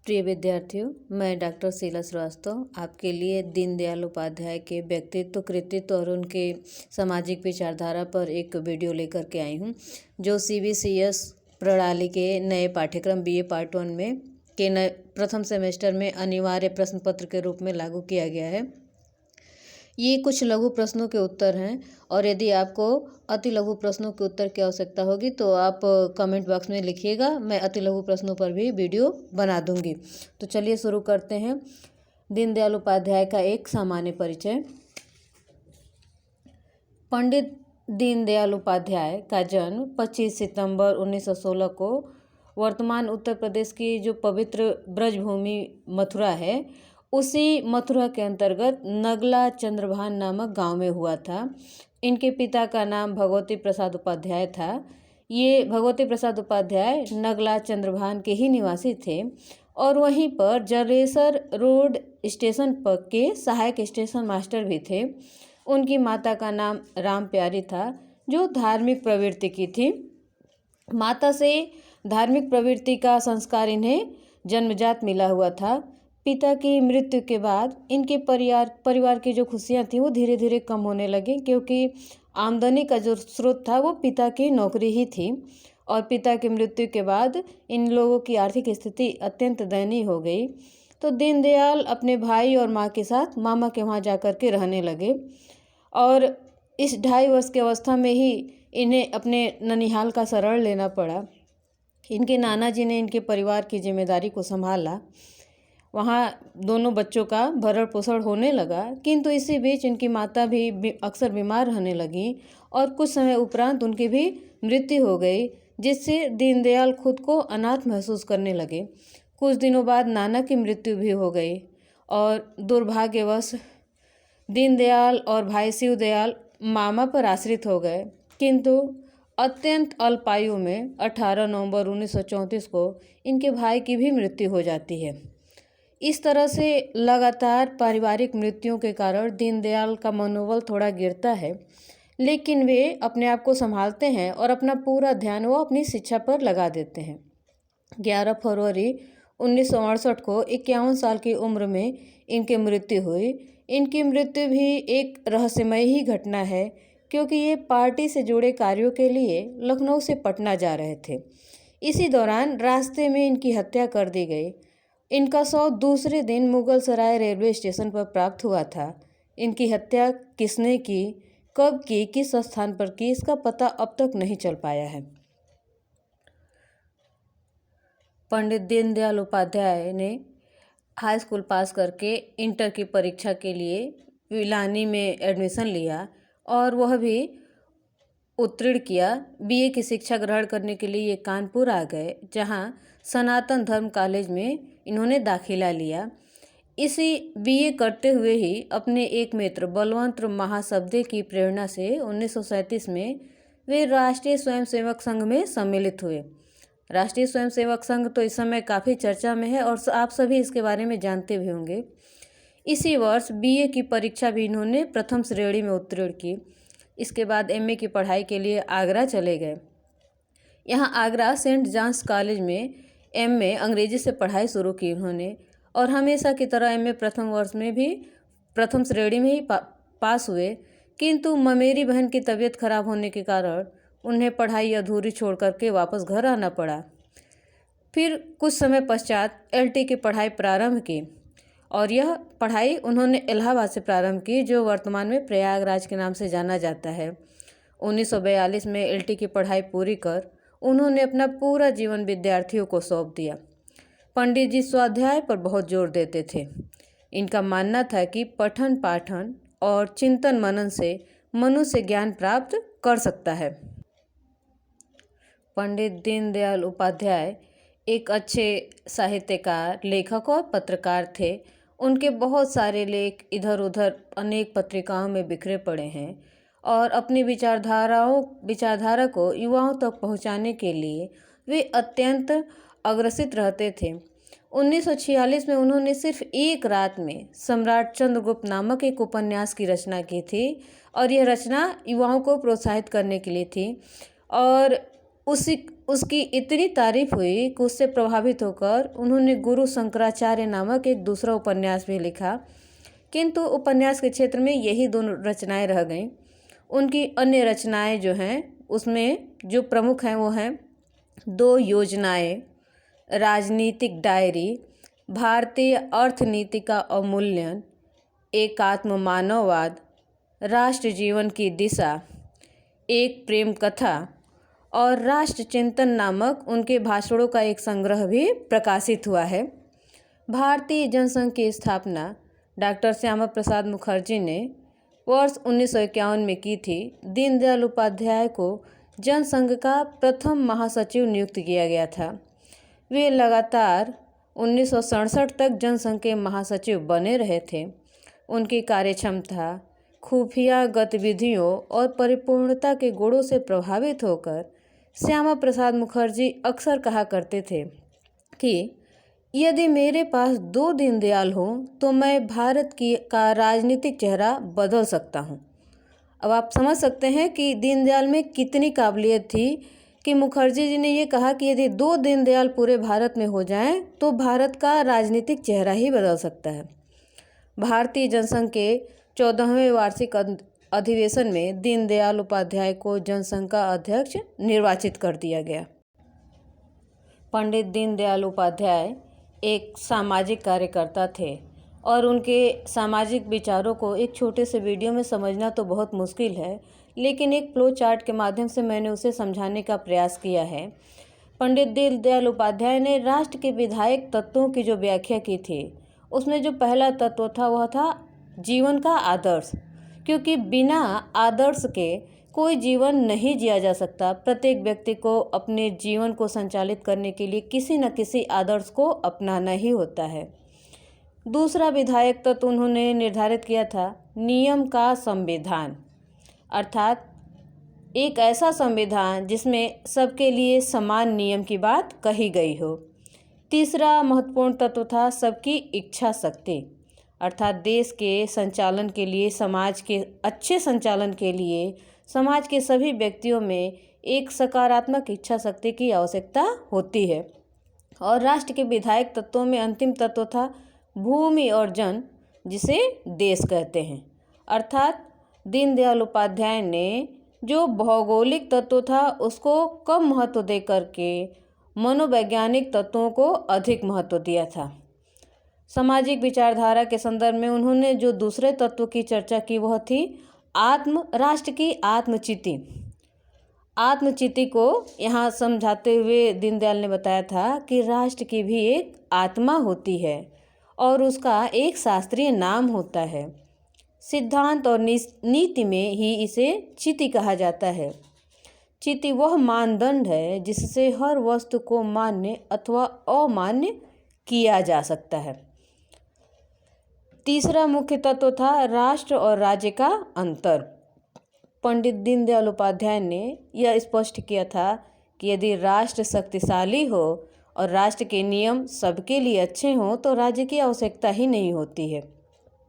प्रिय विद्यार्थियों, मैं डॉक्टर शीला श्रीवास्तव आपके लिए दीनदयाल उपाध्याय के व्यक्तित्व, कृतित्व और उनके सामाजिक विचारधारा पर एक वीडियो लेकर के आई हूँ, जो CBCS प्रणाली के नए पाठ्यक्रम BA पार्ट 1 में के नए प्रथम सेमेस्टर में अनिवार्य प्रश्न पत्र के रूप में लागू किया गया है। ये कुछ लघु प्रश्नों के उत्तर हैं और यदि आपको अति लघु प्रश्नों के उत्तर की आवश्यकता होगी तो आप कमेंट बॉक्स में लिखिएगा। मैं अति लघु प्रश्नों पर भी वीडियो बना दूंगी। तो चलिए शुरू करते हैं। दीनदयाल उपाध्याय का एक सामान्य परिचय। पंडित दीनदयाल उपाध्याय का जन्म 25 सितंबर 1916 को वर्तमान उत्तर प्रदेश की जो पवित्र ब्रजभूमि मथुरा है, उसी मथुरा के अंतर्गत नगला चंद्रभान नामक गांव में हुआ था। इनके पिता का नाम भगवती प्रसाद उपाध्याय था। ये भगवती प्रसाद उपाध्याय नगला चंद्रभान के ही निवासी थे और वहीं पर जलेसर रोड स्टेशन पर के सहायक स्टेशन मास्टर भी थे। उनकी माता का नाम राम प्यारी था, जो धार्मिक प्रवृत्ति की थी। माता से धार्मिक प्रवृत्ति का संस्कार इन्हें जन्मजात मिला हुआ था। पिता की मृत्यु के बाद इनके परिवार की जो खुशियां थी वो धीरे धीरे कम होने लगी, क्योंकि आमदनी का जो स्रोत था वो पिता की नौकरी ही थी। और पिता की मृत्यु के बाद इन लोगों की आर्थिक स्थिति अत्यंत दयनीय हो गई। तो दीनदयाल अपने भाई और माँ के साथ मामा के वहाँ जाकर के रहने लगे और इस 2.5 वर्ष की अवस्था में ही इन्हें अपने ननिहाल का शरण लेना पड़ा। इनके नाना जी ने इनके परिवार की जिम्मेदारी को संभाला। वहाँ दोनों बच्चों का भरण पोषण होने लगा, किंतु इसी बीच इनकी माता भी अक्सर बीमार रहने लगी और कुछ समय उपरांत उनकी भी मृत्यु हो गई, जिससे दीनदयाल खुद को अनाथ महसूस करने लगे। कुछ दिनों बाद नाना की मृत्यु भी हो गई और दुर्भाग्यवश दीनदयाल और भाई शिवदयाल मामा पर आश्रित हो गए। किंतु अत्यंत अल्प आयु में 18 नवंबर 1934 को इनके भाई की भी मृत्यु हो जाती है। इस तरह से लगातार पारिवारिक मृत्युओं के कारण दीनदयाल का मनोबल थोड़ा गिरता है, लेकिन वे अपने आप को संभालते हैं और अपना पूरा ध्यान वो अपनी शिक्षा पर लगा देते हैं। 11 फरवरी 1968 को 51 साल की उम्र में इनकी मृत्यु हुई। इनकी मृत्यु भी एक रहस्यमय ही घटना है, क्योंकि ये पार्टी से जुड़े कार्यों के लिए लखनऊ से पटना जा रहे थे। इसी दौरान रास्ते में इनकी हत्या कर दी गई। इनका शव दूसरे दिन मुगल सराय रेलवे स्टेशन पर प्राप्त हुआ था। इनकी हत्या किसने की, कब की, किस स्थान पर की, इसका पता अब तक नहीं चल पाया है। पंडित दीनदयाल उपाध्याय ने हाई स्कूल पास करके इंटर की परीक्षा के लिए विलानी में एडमिशन लिया और वह भी उत्तीर्ण किया। BA की शिक्षा ग्रहण करने के लिए ये कानपुर आ गए, जहां सनातन धर्म कॉलेज में इन्होंने दाखिला लिया। इसी BA करते हुए ही अपने एक मित्र बलवंत महासब्दे की प्रेरणा से 1937 में वे राष्ट्रीय स्वयंसेवक संघ में सम्मिलित हुए। राष्ट्रीय स्वयंसेवक संघ तो इस समय काफ़ी चर्चा में है और आप सभी इसके बारे में जानते भी होंगे। इसी वर्ष BA की परीक्षा भी इन्होंने प्रथम श्रेणी में उत्तीर्ण की। इसके बाद MA की पढ़ाई के लिए आगरा चले गए। यहाँ आगरा सेंट जॉन्स कॉलेज में MA अंग्रेजी से पढ़ाई शुरू की उन्होंने और हमेशा की तरह MA प्रथम वर्ष में भी प्रथम श्रेणी में ही पास हुए। किंतु ममेरी बहन की तबीयत खराब होने के कारण उन्हें पढ़ाई अधूरी छोड़ करके वापस घर आना पड़ा। फिर कुछ समय पश्चात LT की पढ़ाई प्रारंभ की और यह पढ़ाई उन्होंने इलाहाबाद से प्रारंभ की, जो वर्तमान में प्रयागराज के नाम से जाना जाता है। 1942 में LT की पढ़ाई पूरी कर उन्होंने अपना पूरा जीवन विद्यार्थियों को सौंप दिया। पंडित जी स्वाध्याय पर बहुत जोर देते थे। इनका मानना था कि पठन पाठन और चिंतन मनन से मनुष्य ज्ञान प्राप्त कर सकता है। पंडित दीनदयाल उपाध्याय एक अच्छे साहित्यकार, लेखक और पत्रकार थे। उनके बहुत सारे लेख इधर उधर अनेक पत्रिकाओं में बिखरे पड़े हैं और अपनी विचारधारा को युवाओं तक पहुंचाने के लिए वे अत्यंत अग्रसित रहते थे। 1946 में उन्होंने सिर्फ एक रात में सम्राट चंद्रगुप्त नामक एक उपन्यास की रचना की थी और यह रचना युवाओं को प्रोत्साहित करने के लिए थी और उसकी इतनी तारीफ हुई कि उससे प्रभावित होकर उन्होंने गुरु शंकराचार्य नामक एक दूसरा उपन्यास भी लिखा, किंतु उपन्यास के क्षेत्र में यही दोनों रचनाएं रह गईं। उनकी अन्य रचनाएं जो हैं उसमें जो प्रमुख हैं वो हैं 2 योजनाएं, राजनीतिक डायरी, भारतीय अर्थनीति का अवमूल्यन, एकात्म मानववाद, राष्ट्र जीवन की दिशा, एक प्रेम कथा और राष्ट्र चिंतन नामक उनके भाषणों का एक संग्रह भी प्रकाशित हुआ है। भारतीय जनसंघ की स्थापना डॉक्टर श्यामा प्रसाद मुखर्जी ने वर्ष 1951 में की थी। दीनदयाल उपाध्याय को जनसंघ का प्रथम महासचिव नियुक्त किया गया था। वे लगातार 1967 तक जनसंघ के महासचिव बने रहे थे। उनकी कार्यक्षमता, खुफिया गतिविधियों और परिपूर्णता के गुणों से प्रभावित होकर श्यामा प्रसाद मुखर्जी अक्सर कहा करते थे कि यदि मेरे पास 2 दीनदयाल हों तो मैं भारत का राजनीतिक चेहरा बदल सकता हूं। अब आप समझ सकते हैं कि दीनदयाल में कितनी काबिलियत थी कि मुखर्जी जी ने ये कहा कि यदि 2 दीनदयाल पूरे भारत में हो जाएं तो भारत का राजनीतिक चेहरा ही बदल सकता है। भारतीय जनसंघ के 14वें वार्षिक अधिवेशन में दीनदयाल उपाध्याय को जनसंघ का अध्यक्ष निर्वाचित कर दिया गया। पंडित दीनदयाल उपाध्याय एक सामाजिक कार्यकर्ता थे और उनके सामाजिक विचारों को एक छोटे से वीडियो में समझना तो बहुत मुश्किल है, लेकिन एक फ्लो चार्ट के माध्यम से मैंने उसे समझाने का प्रयास किया है। पंडित दीनदयाल उपाध्याय ने राष्ट्र के विधायक तत्वों की जो व्याख्या की थी उसमें जो पहला तत्व था वह था जीवन का आदर्श, क्योंकि बिना आदर्श के कोई जीवन नहीं जिया जा सकता। प्रत्येक व्यक्ति को अपने जीवन को संचालित करने के लिए किसी न किसी आदर्श को अपनाना ही होता है। दूसरा विधायक तत्व उन्होंने निर्धारित किया था नियम का संविधान, अर्थात एक ऐसा संविधान जिसमें सबके लिए समान नियम की बात कही गई हो। तीसरा महत्वपूर्ण तत्व था सबकी इच्छा शक्ति, अर्थात देश के संचालन के लिए, समाज के अच्छे संचालन के लिए समाज के सभी व्यक्तियों में एक सकारात्मक इच्छा शक्ति की आवश्यकता होती है। और राष्ट्र के विधायक तत्वों में अंतिम तत्व था भूमि और जन, जिसे देश कहते हैं। अर्थात दीनदयाल उपाध्याय ने जो भौगोलिक तत्व था उसको कम महत्व दे करके मनोवैज्ञानिक तत्वों को अधिक महत्व दिया था। सामाजिक विचारधारा के संदर्भ में उन्होंने जो दूसरे तत्व की चर्चा की वह थी राष्ट्र की आत्मचिति। आत्मचिति को यहाँ समझाते हुए दीनदयाल ने बताया था कि राष्ट्र की भी एक आत्मा होती है और उसका एक शास्त्रीय नाम होता है। सिद्धांत और नीति में ही इसे चिति कहा जाता है। चिति वह मानदंड है जिससे हर वस्तु को मान्य अथवा अमान्य किया जा सकता है। तीसरा मुख्य तत्व था राष्ट्र और राज्य का अंतर। पंडित दीनदयाल उपाध्याय ने यह स्पष्ट किया था कि यदि राष्ट्र शक्तिशाली हो और राष्ट्र के नियम सबके लिए अच्छे हों तो राज्य की आवश्यकता ही नहीं होती है।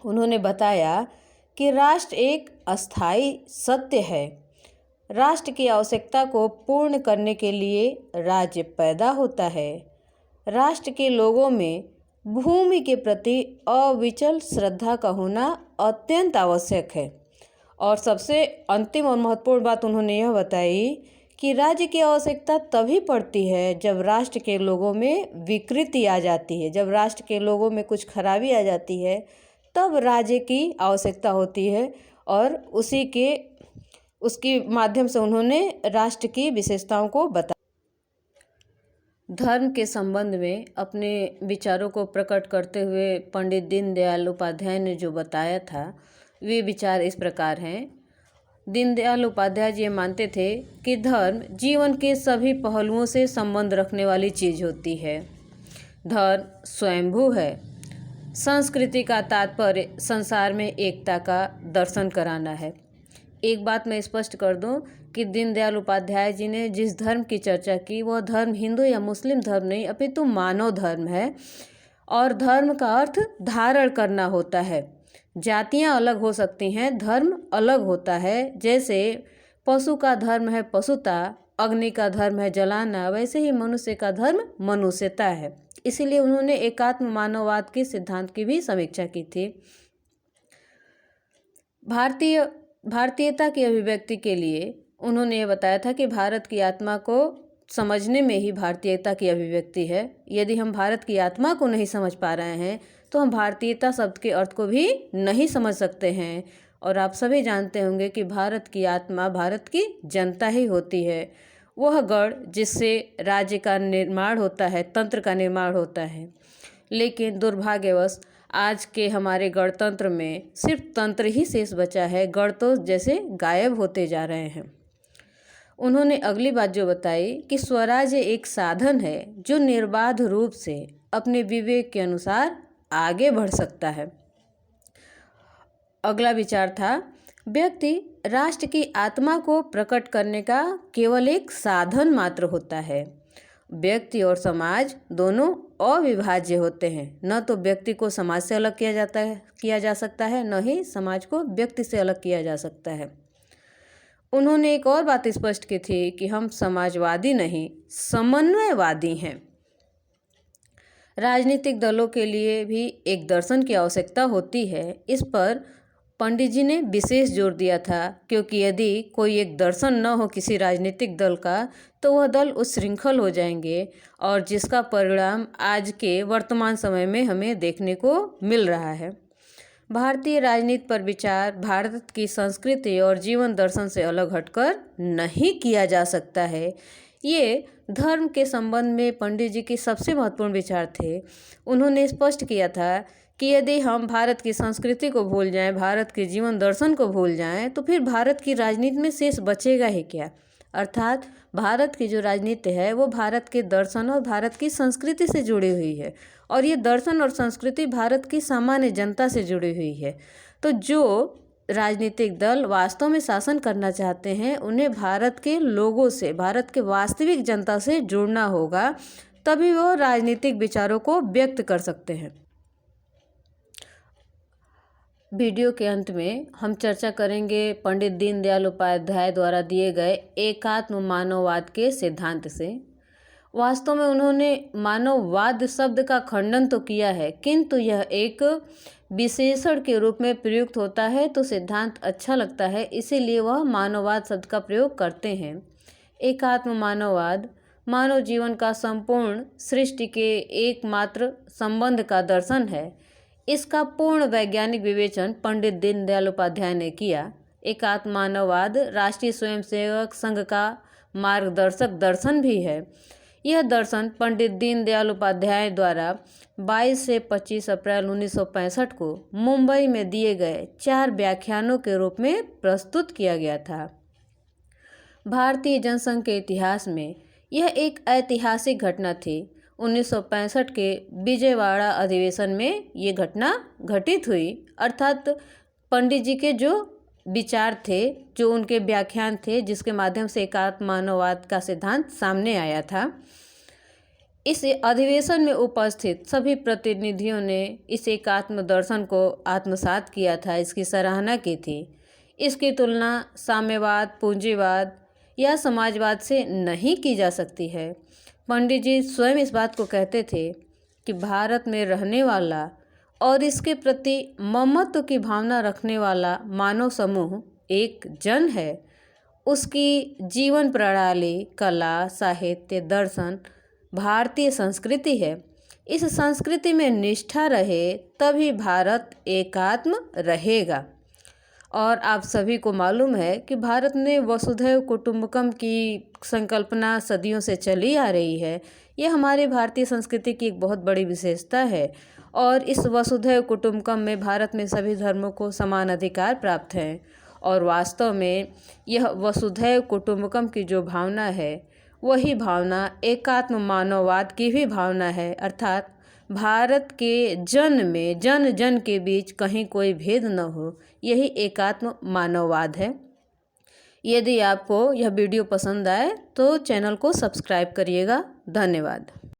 उन्होंने बताया कि राष्ट्र एक अस्थायी सत्य है। राष्ट्र की आवश्यकता को पूर्ण करने के लिए राज्य पैदा होता है। राष्ट्र के लोगों में भूमि के प्रति अविचल श्रद्धा का होना अत्यंत आवश्यक है। और सबसे अंतिम और महत्वपूर्ण बात उन्होंने यह बताई कि राज्य की आवश्यकता तभी पड़ती है जब राष्ट्र के लोगों में विकृति आ जाती है, जब राष्ट्र के लोगों में कुछ खराबी आ जाती है तब राज्य की आवश्यकता होती है। और उसके माध्यम से उन्होंने राष्ट्र की विशेषताओं को बताया। धर्म के संबंध में अपने विचारों को प्रकट करते हुए पंडित दीनदयाल उपाध्याय ने जो बताया था वे विचार इस प्रकार हैं। दीनदयाल उपाध्याय जी मानते थे कि धर्म जीवन के सभी पहलुओं से संबंध रखने वाली चीज़ होती है। धर्म स्वयंभू है। संस्कृति का तात्पर्य संसार में एकता का दर्शन कराना है। एक बात मैं स्पष्ट कर दूं कि दीनदयाल उपाध्याय जी ने जिस धर्म की चर्चा की वह धर्म हिंदू या मुस्लिम धर्म नहीं अपितु मानव धर्म है। और धर्म का अर्थ धारण करना होता है। जातियां अलग हो सकती हैं, धर्म अलग होता है। जैसे पशु का धर्म है पशुता, अग्नि का धर्म है जलाना, वैसे ही मनुष्य का धर्म मनुष्यता है। इसीलिए उन्होंने एकात्म मानववाद के सिद्धांत की भी समीक्षा की थी। भारतीयता की अभिव्यक्ति के लिए उन्होंने ये बताया था कि भारत की आत्मा को समझने में ही भारतीयता की अभिव्यक्ति है। यदि हम भारत की आत्मा को नहीं समझ पा रहे हैं तो हम भारतीयता शब्द के अर्थ को भी नहीं समझ सकते हैं। और आप सभी जानते होंगे कि भारत की आत्मा भारत की जनता ही होती है, वह गढ़ जिससे राज्य का निर्माण होता है, तंत्र का निर्माण होता है। लेकिन दुर्भाग्यवश आज के हमारे गणतंत्र में सिर्फ तंत्र ही शेष बचा है, गढ़ तो जैसे गायब होते जा रहे हैं। उन्होंने अगली बात जो बताई कि स्वराज्य एक साधन है जो निर्बाध रूप से अपने विवेक के अनुसार आगे बढ़ सकता है। अगला विचार था, व्यक्ति राष्ट्र की आत्मा को प्रकट करने का केवल एक साधन मात्र होता है। व्यक्ति और समाज दोनों अविभाज्य होते हैं। न तो व्यक्ति को समाज से अलग किया जा सकता है, न ही समाज को व्यक्ति से अलग किया जा सकता है। उन्होंने एक और बात स्पष्ट की थी कि हम समाजवादी नहीं, समन्वयवादी हैं। राजनीतिक दलों के लिए भी एक दर्शन की आवश्यकता होती है। इस पर पंडित जी ने विशेष जोर दिया था, क्योंकि यदि कोई एक दर्शन न हो किसी राजनीतिक दल का तो वह दल उच्छृंखल हो जाएंगे, और जिसका परिणाम आज के वर्तमान समय में हमें देखने को मिल रहा है। भारतीय राजनीति पर विचार भारत की संस्कृति और जीवन दर्शन से अलग हटकर नहीं किया जा सकता है। ये धर्म के संबंध में पंडित जी के सबसे महत्वपूर्ण विचार थे। उन्होंने स्पष्ट किया था कि यदि हम भारत की संस्कृति को भूल जाएं, भारत के जीवन दर्शन को भूल जाएं, तो फिर भारत की राजनीति में शेष बचेगा ही क्या। अर्थात भारत की जो राजनीति है वो भारत के दर्शन और भारत की संस्कृति से जुड़ी हुई है, और ये दर्शन और संस्कृति भारत की सामान्य जनता से जुड़ी हुई है। तो जो राजनीतिक दल वास्तव में शासन करना चाहते हैं उन्हें भारत के लोगों से, भारत के वास्तविक जनता से जुड़ना होगा, तभी वो राजनीतिक विचारों को व्यक्त कर सकते हैं। वीडियो के अंत में हम चर्चा करेंगे पंडित दीनदयाल उपाध्याय द्वारा दिए गए एकात्म मानववाद के सिद्धांत से। वास्तव में उन्होंने मानववाद शब्द का खंडन तो किया है, किंतु यह एक विशेषण के रूप में प्रयुक्त होता है तो सिद्धांत अच्छा लगता है, इसीलिए वह मानववाद शब्द का प्रयोग करते हैं। एकात्म मानववाद मानव जीवन का संपूर्ण सृष्टि के एकमात्र संबंध का दर्शन है। इसका पूर्ण वैज्ञानिक विवेचन पंडित दीनदयाल उपाध्याय ने किया। एकात्म मानववाद राष्ट्रीय स्वयंसेवक संघ का मार्गदर्शक दर्शन भी है। यह दर्शन पंडित दीनदयाल उपाध्याय द्वारा 22 से 25 अप्रैल 1965 को मुंबई में दिए गए 4 व्याख्यानों के रूप में प्रस्तुत किया गया था। भारतीय जनसंघ के इतिहास में यह एक ऐतिहासिक घटना थी। 1965 के विजयवाड़ा अधिवेशन में ये घटना घटित हुई। अर्थात पंडित जी के जो विचार थे, जो उनके व्याख्यान थे, जिसके माध्यम से एकात्म मानववाद का सिद्धांत सामने आया था, इस अधिवेशन में उपस्थित सभी प्रतिनिधियों ने इस एकात्म दर्शन को आत्मसात किया था, इसकी सराहना की थी। इसकी तुलना साम्यवाद, पूंजीवाद या समाजवाद से नहीं की जा सकती है। पंडित जी स्वयं इस बात को कहते थे कि भारत में रहने वाला और इसके प्रति ममत्व की भावना रखने वाला मानव समूह एक जन है। उसकी जीवन प्रणाली, कला, साहित्य, दर्शन भारतीय संस्कृति है। इस संस्कृति में निष्ठा रहे तभी भारत एकात्म रहेगा। और आप सभी को मालूम है कि भारत में वसुधैव कुटुंबकम की संकल्पना सदियों से चली आ रही है। यह हमारी भारतीय संस्कृति की एक बहुत बड़ी विशेषता है, और इस वसुधैव कुटुंबकम में भारत में सभी धर्मों को समान अधिकार प्राप्त है। और वास्तव में यह वसुधैव कुटुंबकम की जो भावना है वही भावना एकात्म मानववाद की भी भावना है। अर्थात भारत के जन में जन जन के बीच कहीं कोई भेद न हो, यही एकात्म मानववाद है। यदि आपको यह वीडियो पसंद आए तो चैनल को सब्सक्राइब करिएगा। धन्यवाद।